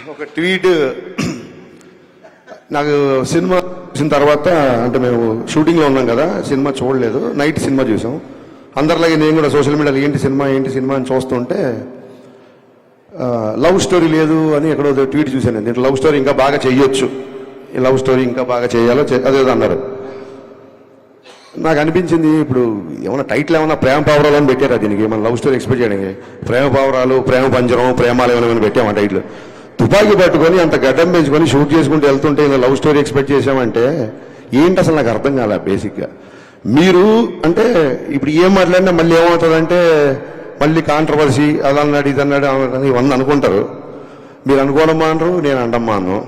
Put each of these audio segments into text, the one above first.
ఒక ట్వీట్ నాకు సినిమా చూసిన తర్వాత అంటే మేము షూటింగ్లో ఉన్నాం కదా, సినిమా చూడలేదు, నైట్ సినిమా చూసాం. అందరిలాగే నేను కూడా సోషల్ మీడియాలో ఏంటి సినిమా అని చూస్తుంటే లవ్ స్టోరీ లేదు అని ఎక్కడో ట్వీట్ చూశాను. దీంట్లో లవ్ స్టోరీ ఇంకా బాగా చేయొచ్చు, ఈ లవ్ స్టోరీ ఇంకా బాగా చేయాలో అదేదో అన్నారు. నాకు అనిపించింది ఇప్పుడు ఏమైనా టైటిల్ ఏమైనా ప్రేమ పావురాలు అని పెట్టారా దీనికి? మన లవ్ స్టోరీ ఎక్స్పెక్ట్ చేయడానికి ప్రేమ పావురాలు, ప్రేమ పంజరం, ప్రేమాలు ఏమైనా పెట్టామా టైటిల్? తుపాకీ పట్టుకొని అంత గడ్డం పెంచుకొని షూట్ చేసుకుంటూ వెళ్తుంటే ఇలా లవ్ స్టోరీ ఎక్స్పెక్ట్ చేసామంటే ఏంటి అసలు నాకు అర్థం కాలే. బేసిక్గా మీరు అంటే ఇప్పుడు ఏం మాట్లాడినా మళ్ళీ ఏమవుతుందంటే మళ్ళీ కాంట్రవర్సీ అదన్నాడు ఇదన్నాడు ఇవన్నీ అనుకుంటారు. మీరు అనుకోవడం మానరు, నేను అనడం మాను,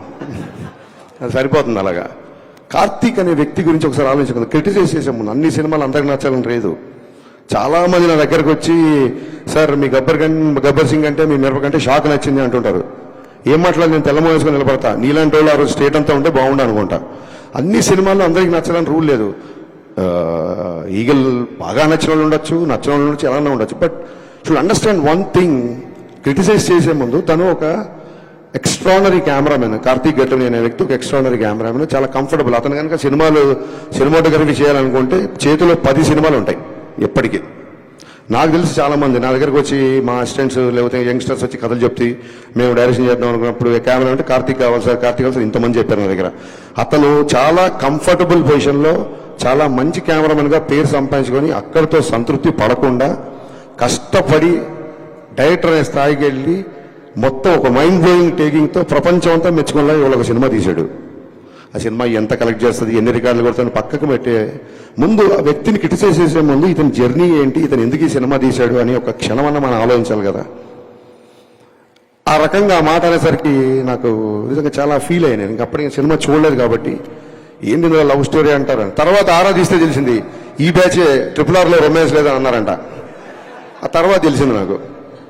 అది సరిపోతుంది. అలాగా కార్తీక్ అనే వ్యక్తి గురించి ఒకసారి ఆలోచించుకుందాం. క్రిటిసైజ్ చేసే ముందు అన్ని సినిమాలు అందరికి నచ్చాలని లేదు. చాలామంది నా దగ్గరకు వచ్చి సార్ మీ గబ్బర్ సింగ్ అంటే మీ మిరప కంటే షాక్ నచ్చింది అంటుంటారు. ఏం మాట్లాడి నేను తెల్లమో వేసుకొని నిలబడతా, నీలాంటి వాళ్ళు ఆ రోజు స్టేట్ అంతా ఉంటే బాగుండు అనుకుంటా. అన్ని సినిమాల్లో అందరికి నచ్చాలని రూల్ లేదు. ఈగల్ బాగా నచ్చిన వాళ్ళు ఉండొచ్చు, నచ్చిన వాళ్ళు ఉండొచ్చు, ఎలా ఉండొచ్చు. But should understand one thing, criticize చేసే ముందు తను ఒక ఎక్స్ట్రానరీ కెమెరామెన్. కార్తీక్ గట్టని అనే వ్యక్తి ఒక ఎక్స్ట్రానరీ కెమెరామెన్, చాలా కంఫర్టబుల్. అతను కనుక సినిమాటోగ్రఫీ చేయాలనుకుంటే చేతిలో 10 సినిమాలు ఉంటాయి ఎప్పటికీ. నాకు తెలిసి చాలామంది నా దగ్గరకు వచ్చి మా అసిస్టెంట్స్ లేకపోతే యంగ్స్టర్స్ వచ్చి కథలు చెప్తే మేము డైరెక్షన్ చేద్దాం అనుకున్నప్పుడు కెమెరా అంటే కార్తీక్ కావాలి సార్, కార్తీక్ కావాలి సార్, ఇంతమంది చెప్పారు నా దగ్గర. అతను చాలా కంఫర్టబుల్ పొజిషన్లో చాలా మంచి కెమెరామెన్గా పేరు సంపాదించుకొని అక్కడితో సంతృప్తి పడకుండా కష్టపడి డైరెక్టర్ అనే స్థాయికి వెళ్ళి మొత్తం ఒక మైండ్ బ్లోయింగ్ టేకింగ్తో ప్రపంచం అంతా మెచ్చుకునేలా ఇవాళ ఒక సినిమా తీశాడు. ఆ సినిమా ఎంత కలెక్ట్ చేస్తుంది, ఎన్ని రికార్డులు కొడుతుంది పక్కకు పెట్టే ముందు ఆ వ్యక్తిని క్రిటిసైజ్ చేసే ముందు ఇతని జర్నీ ఏంటి, ఇతను ఎందుకు ఈ సినిమా తీశాడు అని ఒక క్షణమన్నా మనం ఆలోచించాలి కదా. ఆ రకంగా ఆ మాట అనేసరికి నాకు నిజంగా చాలా ఫీల్ అయ్యాను. ఇంకా అప్పటికి సినిమా చూడలేదు కాబట్టి ఏంటి లవ్ స్టోరీ అంటారు. తర్వాత ఆరాధిస్తే తెలిసింది ఈ బ్యాచే RRRలో రొమాన్స్ లేదని అన్నారంట. ఆ తర్వాత తెలిసింది నాకు.